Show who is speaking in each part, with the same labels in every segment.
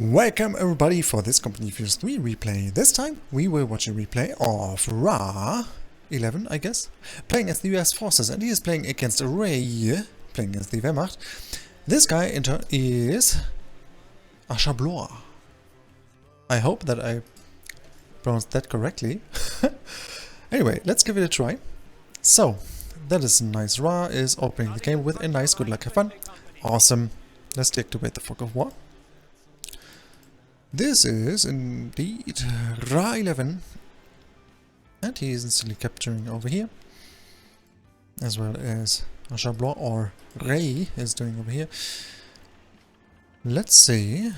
Speaker 1: Welcome everybody for this Company Fuse 3 replay. This time we will watch a replay of RA11, I guess, playing as the US forces, and he is playing against REI, playing as the Wehrmacht. This guy in turn is RA11. I hope that I pronounced that correctly. Anyway, let's give it a try. So, that is nice. Ra is opening the game with a nice good luck, have fun. Awesome. Let's deactivate the fog of war. This is indeed RA11, and he is instantly capturing over here, as well as RA11 or REI is doing over here. Let's see.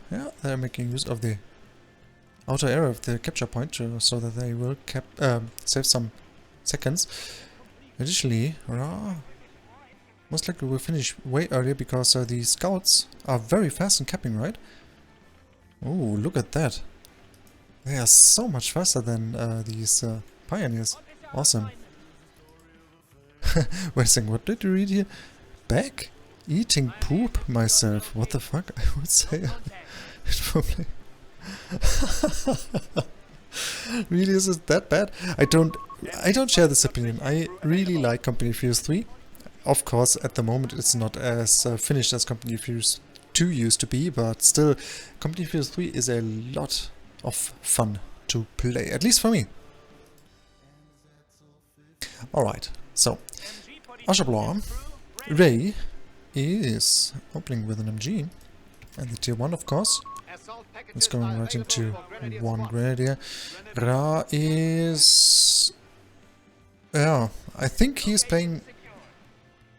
Speaker 1: Yeah, they're making use of the outer area of the capture point so that they will save some seconds. Additionally, Ra most likely will finish way earlier because the scouts are very fast in capping, right? Oh, look at that. They are so much faster than these pioneers. Awesome. Wait a second, what did you read here? Back? Eating poop myself. What the fuck? I would say. Probably. Really, is it that bad? I don't share this opinion. I really like Company Fuse 3. Of course, at the moment it's not as finished as Company Fuse 2 used to be, but still, Company Fuse 3 is a lot of fun to play, at least for me. Alright, so, RA11, REI is opening with an MG, and the tier 1 of course. It's going right into one grenadier. Ra is... yeah, I think he's playing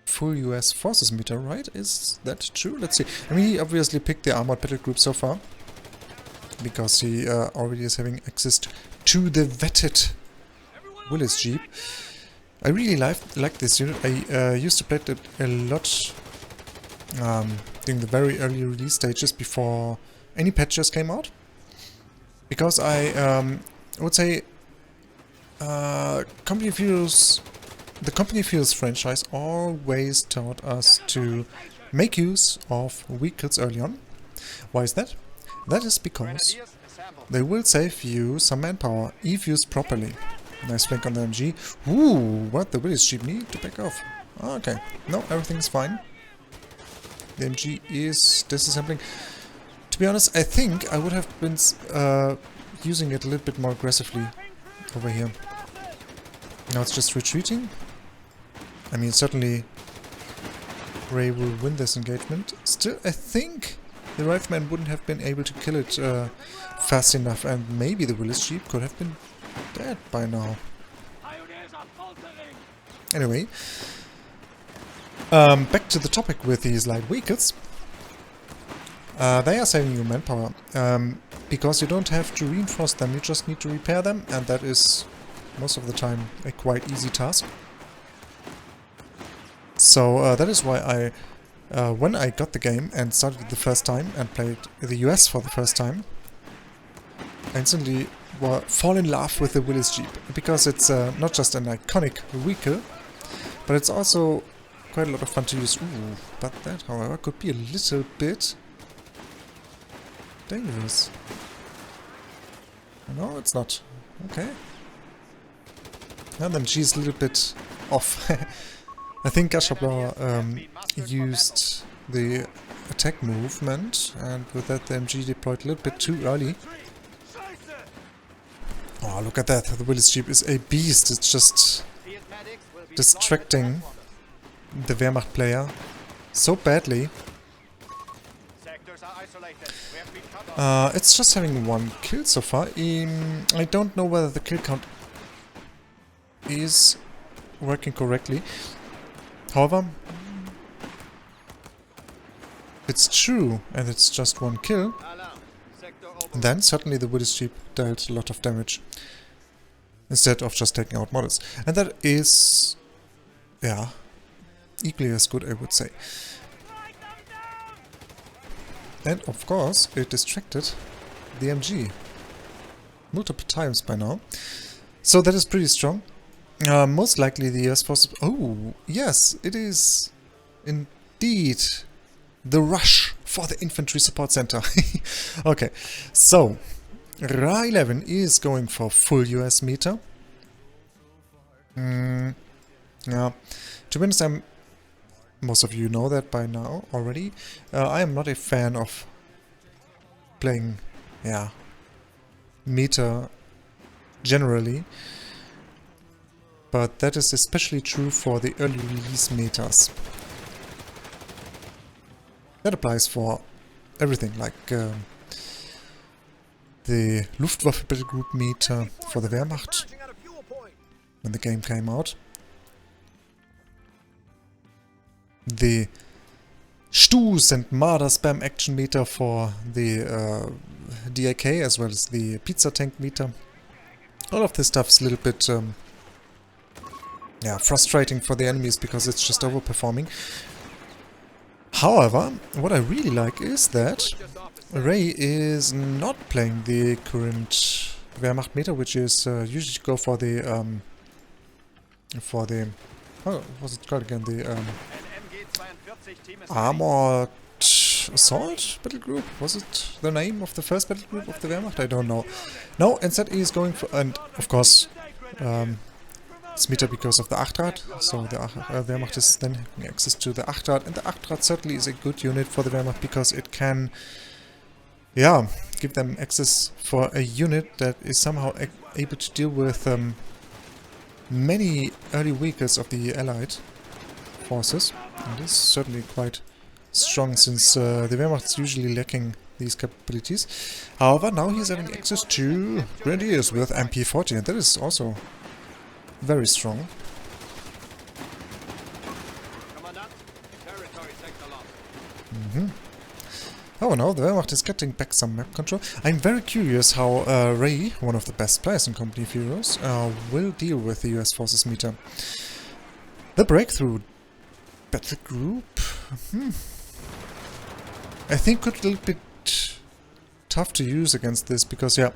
Speaker 1: full US forces meter, right? Is that true? Let's see. I mean, he obviously picked the armored battle group so far, because he already is having access to the vetted Willis Jeep. I really like this unit. I used to play it a lot during the very early release stages before any patches came out, because I would say the Company Fuse franchise always taught us to make use of vehicles early on. Why is that? That is because they will save you some manpower if used properly. Nice flank on the MG. Ooh, what? The Willis Jeep need to back off. Okay, no, everything is fine. The MG is disassembling. To be honest, I think I would have been using it a little bit more aggressively over here. Now it's just retreating. I mean, certainly REI will win this engagement. Still, I think the rifleman wouldn't have been able to kill it fast enough, and maybe the Willis Jeep could have been dead by now. Anyway, back to the topic with these light vehicles. They are saving you manpower, because you don't have to reinforce them, you just need to repair them, and that is most of the time a quite easy task. So that is why I, when I got the game and started it the first time and played the US for the first time, I instantly fall in love with the Willis Jeep, because it's not just an iconic vehicle, but it's also quite a lot of fun to use. Ooh, but that, however, could be a little bit dangerous. No, it's not. Okay. And then she's a little bit off. I think RA11 used the attack movement, and with that the MG deployed a little bit too early. Oh, look at that. The Willis Jeep is a beast. It's just distracting the Wehrmacht player so badly. It's just having one kill so far. I don't know whether the kill count is working correctly. However, if it's true and it's just one kill, then certainly the Willis Jeep dealt a lot of damage instead of just taking out models. And that is, yeah, equally as good, I would say. And of course, it distracted the MG multiple times by now. So that is pretty strong. Most likely the US forces... Oh, yes, it is indeed the Rush for the infantry support center. Okay, so RA11 is going for full US meter. Yeah, to be honest, most of you know that by now already. I am not a fan of playing, yeah, meter generally, but that is especially true for the early release metas. That applies for everything, like the Luftwaffe Battle Group meta for the Wehrmacht when the game came out. The Stus and Marder spam action meter for the DAK, as well as the pizza tank meter. All of this stuff is a little bit yeah, frustrating for the enemies because it's just overperforming. However, what I really like is that REI is not playing the current Wehrmacht meta, which is usually go for the oh, what was it called again? The Armored Assault Battle Group? Was it the name of the first battle group of the Wehrmacht? I don't know. No, instead he is going for, and of course, it's meta because of the Achtrad, so the Wehrmacht is then having access to the Achtrad, and the Achtrad certainly is a good unit for the Wehrmacht because it can, yeah, give them access for a unit that is somehow able to deal with many early vehicles of the Allied forces. And this is certainly quite strong since the Wehrmacht is usually lacking these capabilities. However, now he's having access to Grenadiers with MP40, and that is also very strong. Oh no, the Wehrmacht is getting back some map control. I'm very curious how REI, one of the best players in Company of Heroes, will deal with the US Forces meter. The Breakthrough Battle Group, I think could be a little bit tough to use against this because, yeah,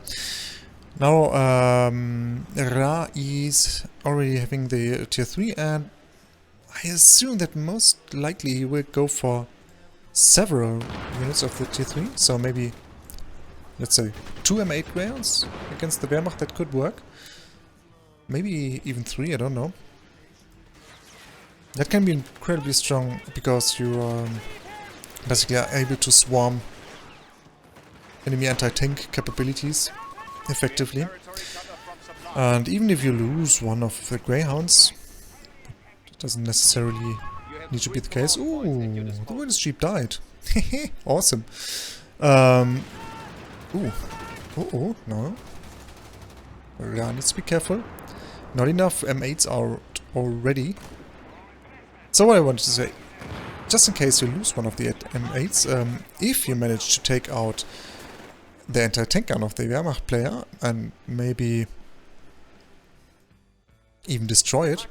Speaker 1: now RA is already having the tier 3, and I assume that most likely he will go for several units of the tier 3, so maybe, let's say, 2 M8 Greyhounds against the Wehrmacht. That could work. Maybe even 3, I don't know. That can be incredibly strong because you basically are able to swarm enemy anti-tank capabilities effectively. And even if you lose one of the Greyhounds, it doesn't necessarily need to be the case. Ooh, the Wilderness Jeep died. Awesome. Ooh. Oh, no. Yeah, needs to be careful. Not enough M8s are already. So what I wanted to say, just in case you lose one of the M8s, if you manage to take out the anti-tank gun of the Wehrmacht player and maybe even destroy it,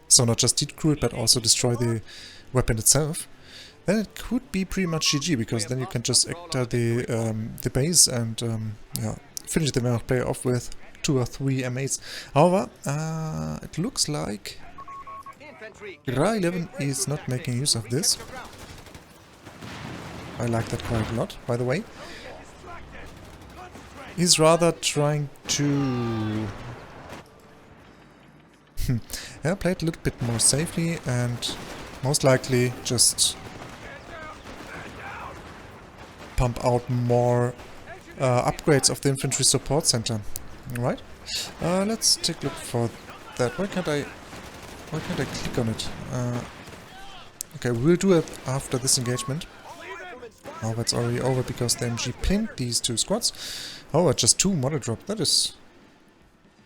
Speaker 1: so not just decrew it but also destroy the weapon itself, then it could be pretty much GG, because then you can just enter the base and yeah, finish the Wehrmacht player off with 2 or 3 M8s. However, it looks like RA11 is not making use of this. I like that quite a lot, by the way. He's rather trying to yeah, play it a little bit more safely and most likely just pump out more upgrades of the infantry support center. Alright, let's take a look for that. Why can't I click on it? Okay, we'll do it after this engagement. Oh, that's already over because the MG pinned these 2 squads. Oh, just 2 model drop. That is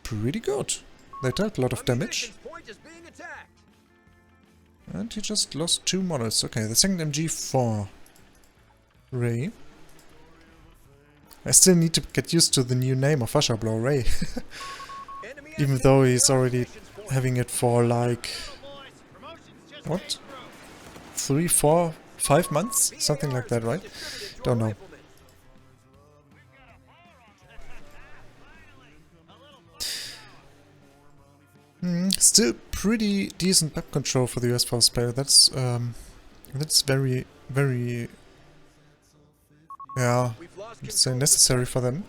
Speaker 1: pretty good. They dealt a lot of damage. And he just lost 2 models. Okay, the second MG for REI. I still need to get used to the new name of Washerblau, REI. Even though he's already having it for like, what? 3, 4, 5 months? Something like that, right? Don't know. Still pretty decent map control for the US Force player. That's very, very yeah, it's necessary for them.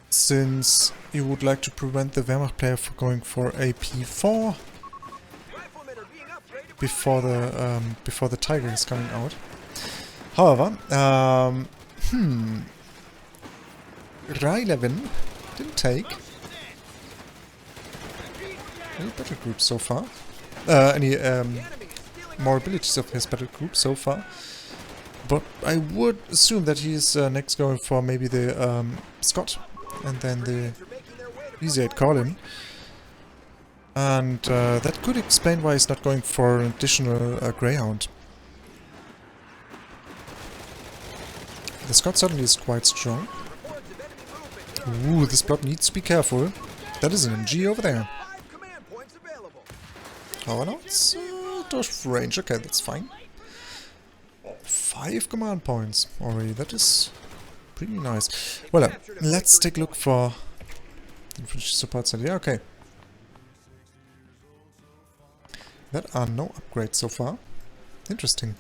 Speaker 1: Since you would like to prevent the Wehrmacht player from going for a P4 before the Tiger is coming out. However, RA11 didn't take any battle groups so far. Any more abilities of his battle group so far. But I would assume that he's next going for maybe the Scott and then the Easy 8 Colin. And that could explain why he's not going for an additional Greyhound. The Scott certainly is quite strong. Ooh, this plot needs to be careful. That is an MG over there. Oh no, it's out of range. Okay, that's fine. 5 command points already. That is pretty nice. Well, let's take a look for infantry support center. Yeah, okay. There are no upgrades so far. Interesting.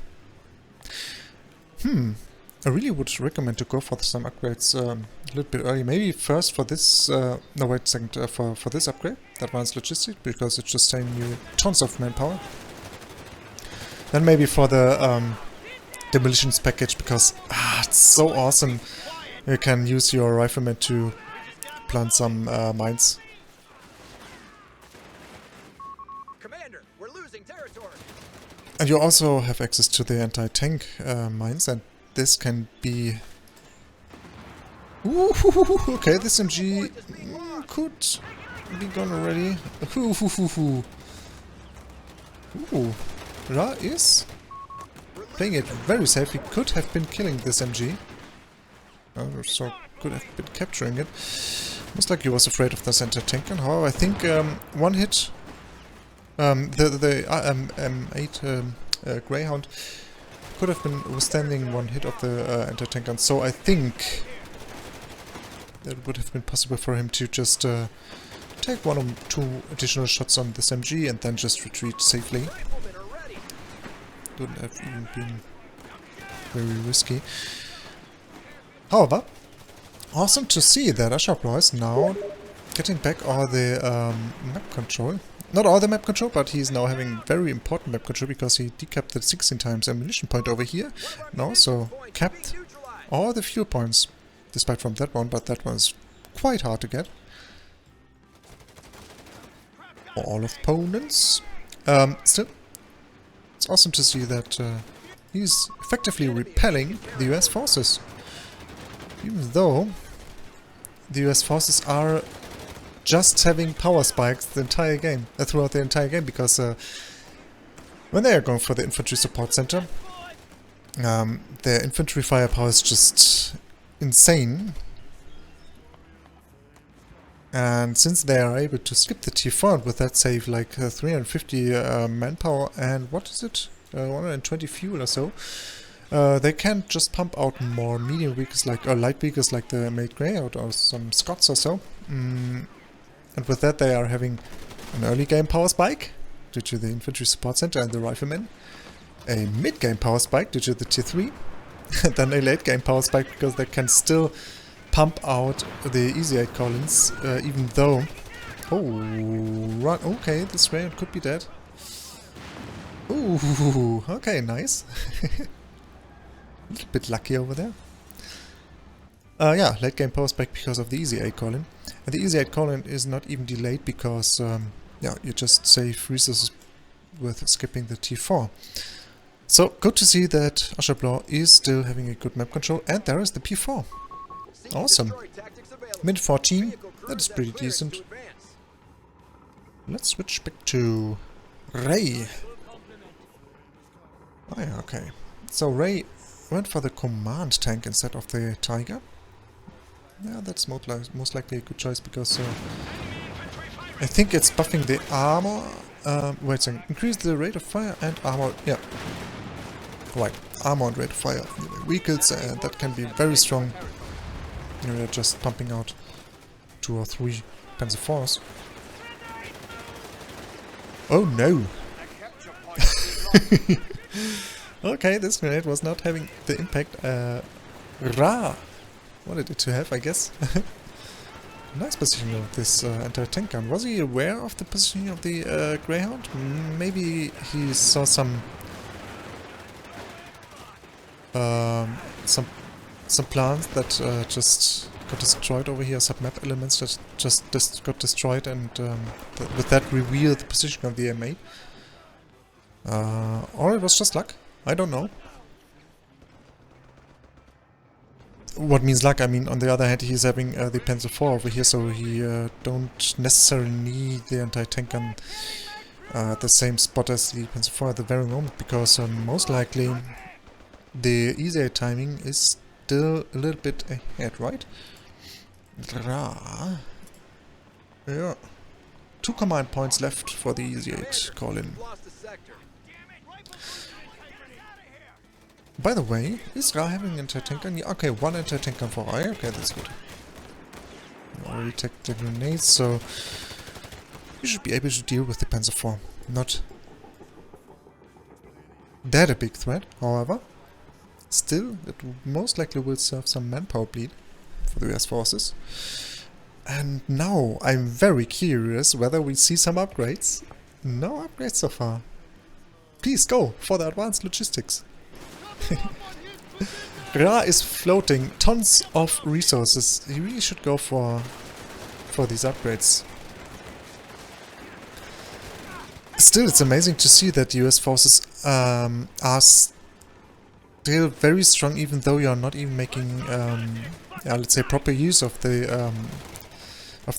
Speaker 1: I really would recommend to go for some upgrades a little bit early. Maybe first for this... no, wait a second. For this upgrade, advanced logistics, because it's just saving you tons of manpower. Then maybe for the demolitions package, because it's so awesome. You can use your riflemen to plant some mines.
Speaker 2: Commander, we're losing territory.
Speaker 1: And you also have access to the anti-tank mines, and this can be... Ooh, okay, this MG could be gone already. Ooh, Ra is playing it very safe. He could have been killing this MG. So could have been capturing it. Most likely he was afraid of this anti-tank gun. However, I think one hit... the M8 Greyhound could have been withstanding one hit of the anti-tank gun, so I think that would have been possible for him to just take 1 or 2 additional shots on this MG and then just retreat safely. Wouldn't have even been very risky. However, awesome to see that Ashabla is now getting back all the map control. Not all the map control, but he's now having very important map control because he decapped the 16 times ammunition point over here. And also capped all the fuel points, despite from that one, but that one is quite hard to get. All opponents. Still, it's awesome to see that he's effectively repelling the US forces. Even though the US forces are just having power spikes the entire game, throughout the entire game, because when they are going for the infantry support center, their infantry firepower is just insane. And since they are able to skip the T4 and with that save like 350 manpower and what is it, 120 fuel or so, they can just pump out more medium vehicles like, or light vehicles like the Maid Greyhound or some Scots or so. And with that they are having an early game power spike due to the infantry support center and the riflemen, a mid game power spike due to the tier 3, and then a late game power spike because they can still pump out the Easy 8 Collins, even though... Oh, run! Okay, this Greyhound could be dead. Ooh, okay, nice. A little bit lucky over there. Yeah, late game power spike because of the Easy 8 Colin. And the Easy 8 Colin is not even delayed because, yeah, you just save resources with skipping the T4. So, good to see that Ashabla is still having a good map control, and there is the P4. Awesome. Mid 14, that is pretty decent. Let's switch back to REI. Oh yeah, okay. So REI went for the command tank instead of the Tiger. Yeah, that's most likely a good choice because I think it's buffing the armor. Wait a second. Increase the rate of fire and armor. Yeah. Right. Armor and rate of fire of the vehicles, and that can be very strong. You're just pumping out 2 or 3 Panzer IVs. Oh no! Okay, this grenade was not having the impact Ra wanted it to have, I guess. Nice positioning of this anti-tank gun. Was he aware of the positioning of the Greyhound? Maybe he saw some plants that just got destroyed over here, some map elements that just got destroyed, and with that revealed the position of the M8. Or it was just luck. I don't know. What means luck? I mean, on the other hand, he's having the Panzer IV over here, so he don't necessarily need the anti-tank gun at the same spot as the Panzer IV at the very moment, because most likely the easier timing is still a little bit ahead, right? Yeah. 2 command points left for the easy 8 call-in. By the way, is Ra having an anti-tank gun? Yeah, okay, 1 anti-tank gun for RA. Okay, that's good. You already take the grenades, so you should be able to deal with the Panzer IV. Not that a big threat, however. Still, it most likely will serve some manpower bleed for the US forces. And now, I'm very curious whether we see some upgrades. No upgrades so far. Please go for the advanced logistics. Ra is floating tons of resources. He really should go for these upgrades. Still, it's amazing to see that US forces are still very strong, even though you are not even making, let's say, proper use of the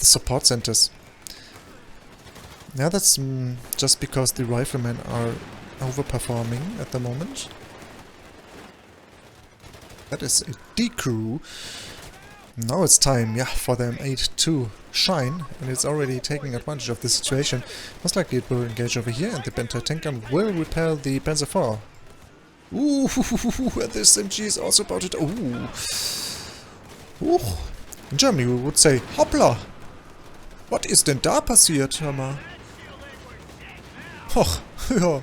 Speaker 1: support centers. Now that's just because the riflemen are overperforming at the moment. That is a D-crew. Now it's time, yeah, for the M8 to shine, and it's already taking advantage of the situation. Most likely it will engage over here, and the anti-tank gun will repel the Panzer IV. Ooh, and this MG is also about it. Ooh. Ooh. In Germany we would say, hoppla! Was ist denn da passiert, hör mal? Och, ja.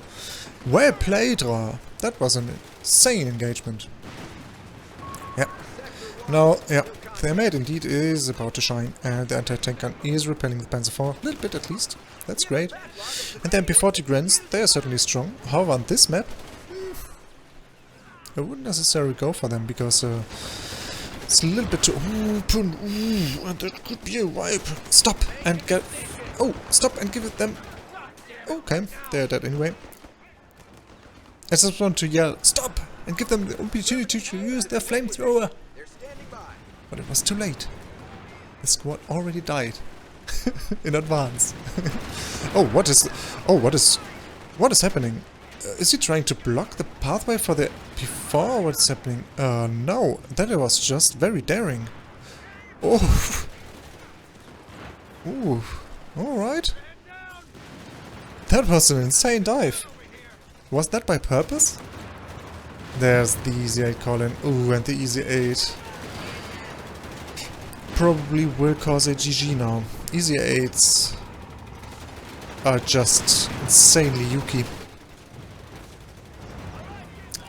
Speaker 1: Well played, Ra. That was an insane engagement. Yeah. Now, yeah, the M8 indeed is about to shine, and the anti-tank gun is repelling the Panzer IV, a little bit at least. That's great. And the MP40 Grens, they are certainly strong. However, on this map, I wouldn't necessarily go for them, because it's a little bit too open. Ooh, and that could be a wipe. Stop and get... Oh, stop and give it them... Okay, they're dead anyway. I just want to yell, stop! And give them the opportunity to use their flamethrower. But it was too late. The squad already died in advance. What is happening? Is he trying to block the pathway for the P4? What's happening? No, that was just very daring. Oh, ooh, all right. That was an insane dive. Was that by purpose? There's the Easy 8 call-in. Ooh, and the Easy 8 probably will cause a GG now. Easy 8s are just insanely yuki.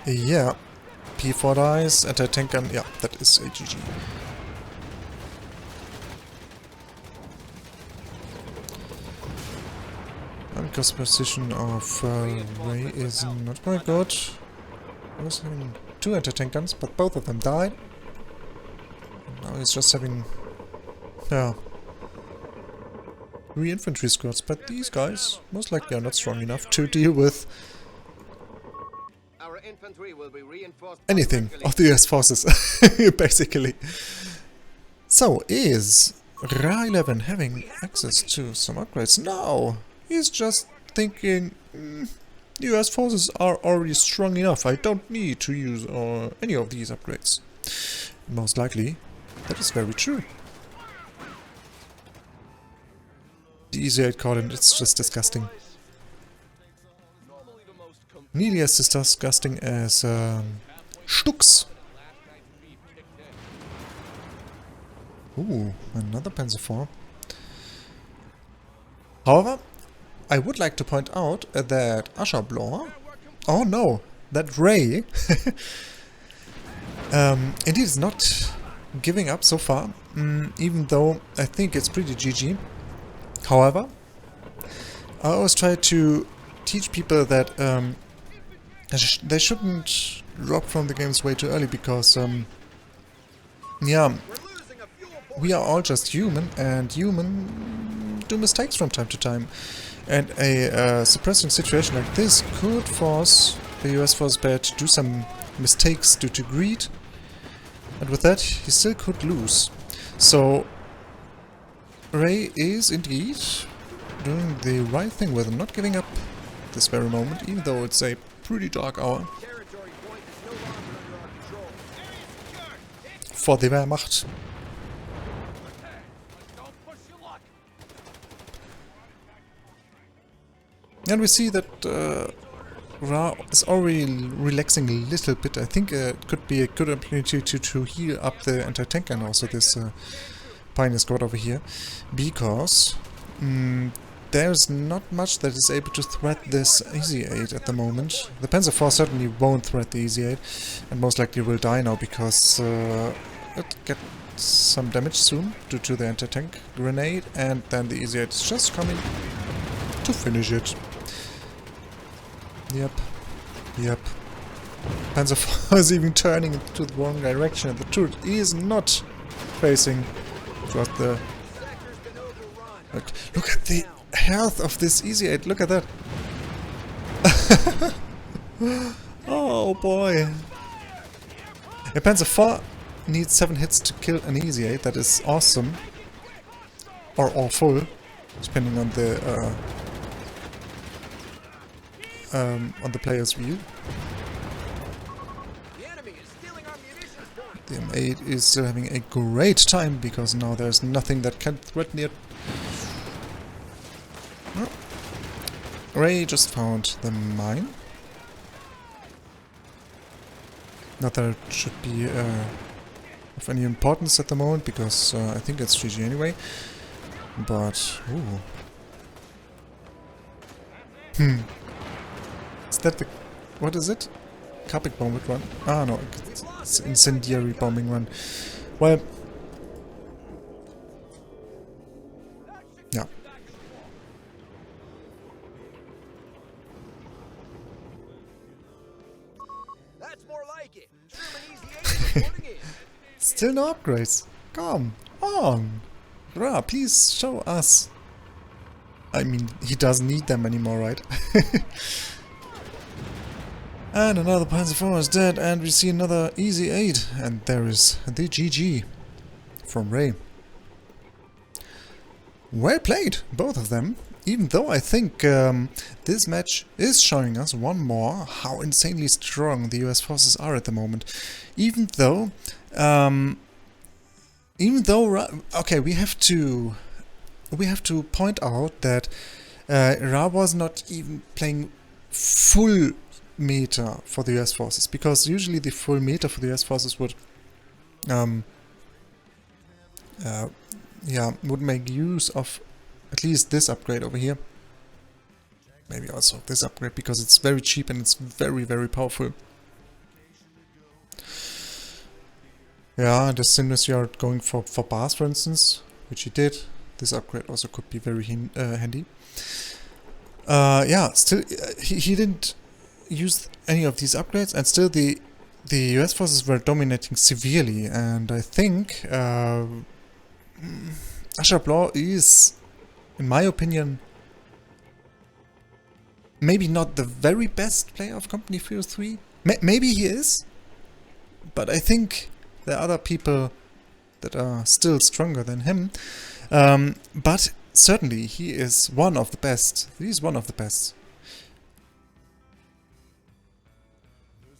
Speaker 1: Yeah. P4 dies, anti-tank gun, yeah, that is a GG. Because position of REI is not quite good. I was having 2 anti-tank guns, but both of them died. Now he's just having, yeah, 3 infantry squads, but these guys most likely are not strong enough to deal with anything of the US forces, basically. So, is RA11 having access to some upgrades? No! He's just thinking, the US forces are already strong enough, I don't need to use any of these upgrades. Most likely, that is very true. The Easy 8 call-in, it's just disgusting. Nearly as disgusting as Stux. Ooh, another Panzer IV. However, I would like to point out that Ashablaw, oh no, that RA, indeed is not giving up so far, even though I think it's pretty GG. However, I always try to teach people that they shouldn't drop from the games way too early, because yeah, we are all just human, and human do mistakes from time to time. And a suppressing situation like this could force the US Force player to do some mistakes due to greed, and with that he still could lose. So RA is indeed doing the right thing with not giving up this very moment, even though it's a pretty dark hour for the Wehrmacht. And we see that Ra is already relaxing a little bit. I think it could be a good opportunity to heal up the anti-tank and also this Pioneer Squad over here, because there's not much that is able to threat this Easy 8 at the moment. The Panzer IV certainly won't threat the Easy 8, and most likely will die now, because it gets some damage soon due to the anti-tank grenade, and then the Easy 8 is just coming to finish it. Yep. Panzer IV is even turning into the wrong direction, and the turret is not facing towards the... Look at the health of this Easy 8, look at that! Oh boy! A Panzer IV needs 7 hits to kill an Easy 8, that is awesome. Or awful, depending on the player's view. The M8 is still having a great time, because now there's nothing that can threaten it. Oh. Ray just found the mine. Not that it should be of any importance at the moment, because I think it's GG anyway. But, ooh. Is that the... what is it? Carpet bombing run? Ah no, it's incendiary bombing run. Well... yeah.
Speaker 2: That's more like it.
Speaker 1: Still no upgrades. Come on. Ra, please show us. I mean, he doesn't need them anymore, right? And another Panzer IV is dead, and we see another Easy 8, and there is the GG from Ray. Well played, both of them, even though I think this match is showing us one more how insanely strong the US forces are at the moment. Even though, okay, we have to point out that Ra was not even playing full meta for the US forces, because usually the full meta for the US forces would would make use of at least this upgrade over here. Maybe also this upgrade, because it's very cheap and it's very, very powerful. Yeah, and as soon as you are going for bars, for instance, which he did, this upgrade also could be very handy. Yeah, still, he didn't use any of these upgrades, and still the US forces were dominating severely, and I think Ashablaw is, in my opinion, maybe not the very best player of Company Furious 3. Maybe he is, but I think there are other people that are still stronger than him. But certainly he is one of the best. He's one of the best.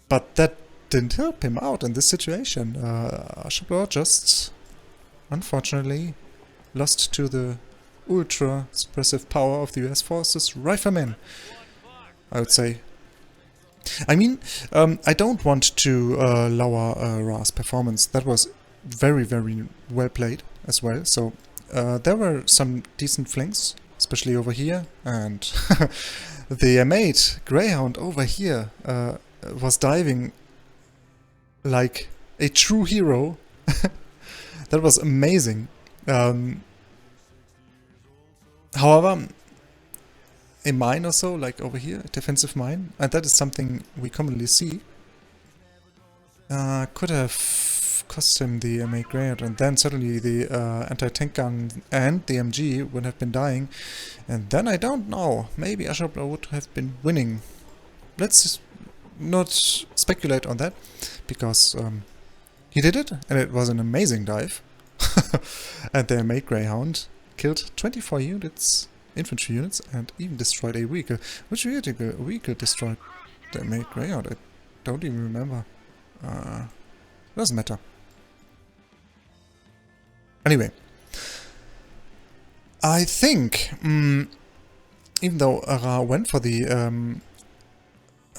Speaker 1: But that didn't help him out in this situation. Ashablaw just, unfortunately, lost to the ultra suppressive power of the US forces riflemen, I would say. I mean, I don't want to lower Ra's performance. That was very, very well played as well. So there were some decent flanks, especially over here, and the mate Greyhound over here was diving like a true hero. That was amazing. However, a mine or so, like over here, a defensive mine, and that is something we commonly see, could have cost him the MA Greyhound, and then suddenly the anti-tank gun and the MG would have been dying, and then I don't know, maybe Ashabla would have been winning. Let's not speculate on that, because he did it, and it was an amazing dive. And the MA Greyhound killed 24 units, infantry units, and even destroyed a vehicle. Which vehicle destroyed the MA Greyhound? I don't even remember. Doesn't matter. Anyway, I think, even though RA went for the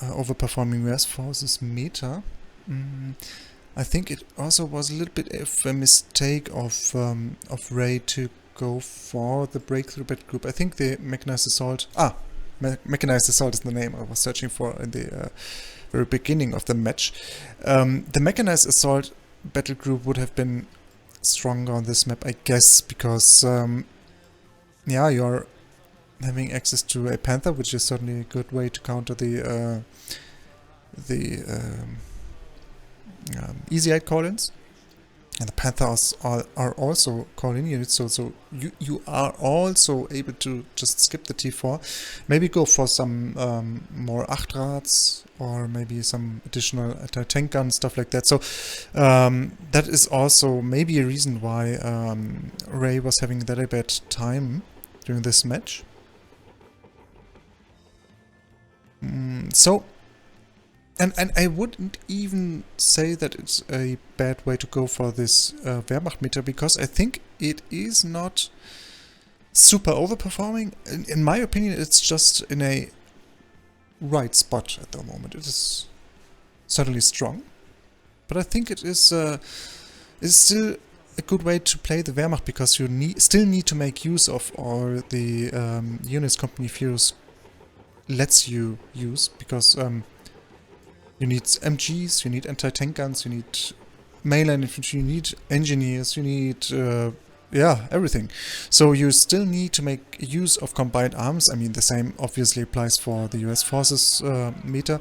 Speaker 1: overperforming US forces meter, I think it also was a little bit of a mistake of REI to go for the breakthrough battle group. I think the mechanized assault. Mechanized assault is the name I was searching for in the very beginning of the match. The mechanized assault battle group would have been stronger on this map, I guess, because yeah, you're having access to a Panther, which is certainly a good way to counter the easy 8 call-ins, and the Panthers are also call-in units, so you are also able to just skip the T4, maybe go for some more Achtrads, or maybe some additional anti-tank gun, stuff like that. So that is also maybe a reason why REI was having that a bad time during this match. So, and I wouldn't even say that it's a bad way to go for this Wehrmacht meter, because I think it is not super overperforming. In my opinion, it's just in a right spot at the moment. It is certainly strong, but I think it is still a good way to play the Wehrmacht, because you still need to make use of all the units Company Furious lets you use, because you need MGs, you need anti-tank guns, you need mainline infantry, you need engineers, you need yeah, everything. So you still need to make use of combined arms. I mean, the same obviously applies for the US forces meter,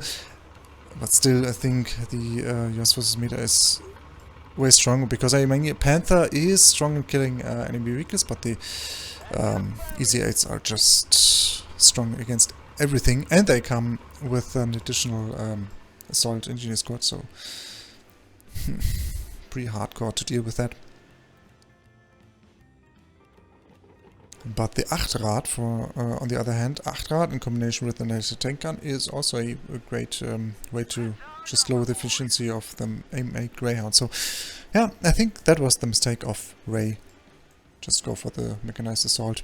Speaker 1: but still I think the US forces meter is way stronger, because I mean, Panther is strong in killing enemy vehicles, but the easy 8s are just strong against everything, and they come with an additional assault engineer squad, so pretty hardcore to deal with that. But the Achtrad, on the other hand, Achtrad in combination with the anti-tank gun is also a great way to just lower the efficiency of the MA Greyhound. So yeah, I think that was the mistake of REI. Just go for the mechanized assault,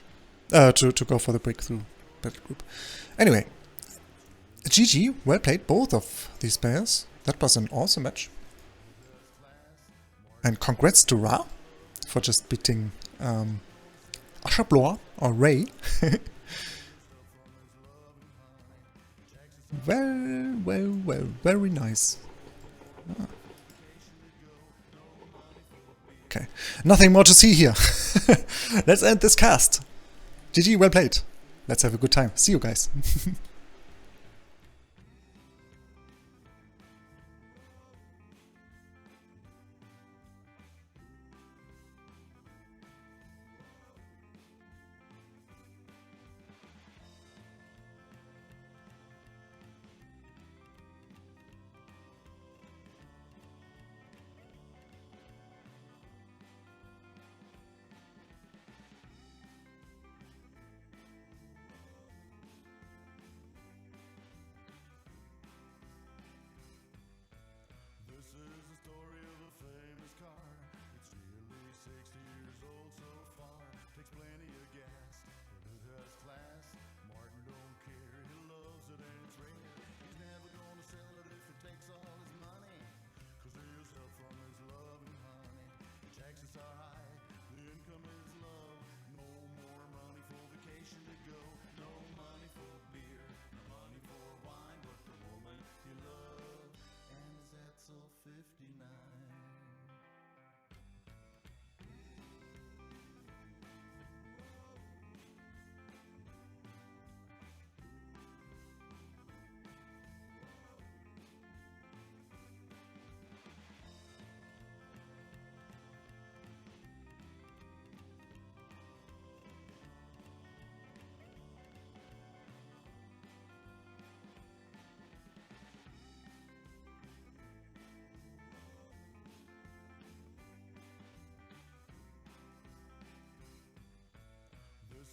Speaker 1: to go for the breakthrough battle group. Anyway, GG, well played, both of these players. That was an awesome match. And congrats to Ra for just beating Ashabloa or REI. well, very nice. Okay, nothing more to see here. Let's end this cast. GG, well played. Let's have a good time. See you guys.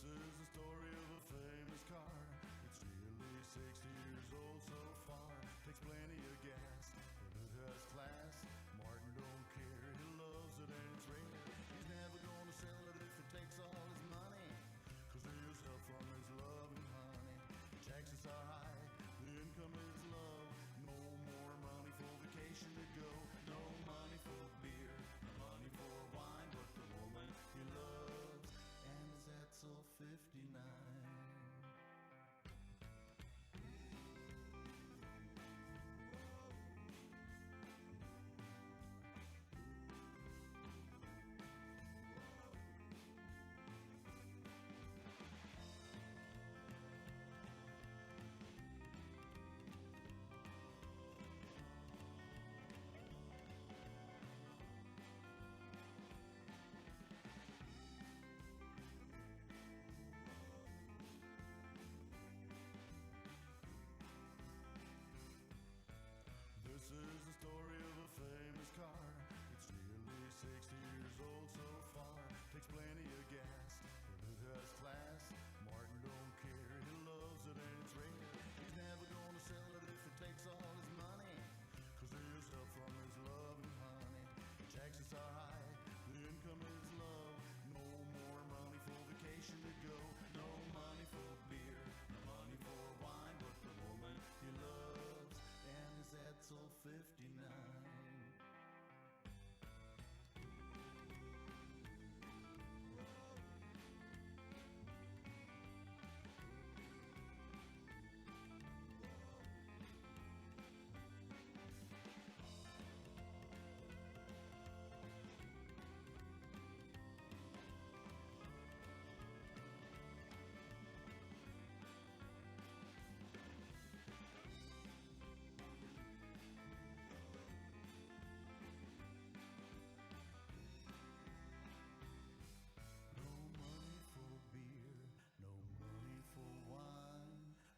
Speaker 3: This is the story of a famous car. It's nearly 60 years old so far. Takes plenty of gas, but it has class. Martin don't care, he loves it and it's rare. He's never gonna sell it if it takes all his money, 'cause there's help from his love and honey. Taxes are high, the income is low. No more money for vacation to go. No money for beer, no money for wine, but the woman he loves, and is that till 59. This is the story of a famous car. It's nearly 60 years old so far. Takes plenty of gas, but it has class. Martin don't care, he loves it and it's rare. He's never gonna sell it if it takes all his money, 'cause there's help from his love and honey. Taxes are high, the income is low. No more money for vacation to go. No money for beer, no money for wine, but the woman he loves, and is that till 59.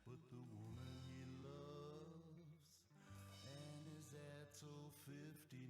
Speaker 3: But the woman he loves, and is that till 59.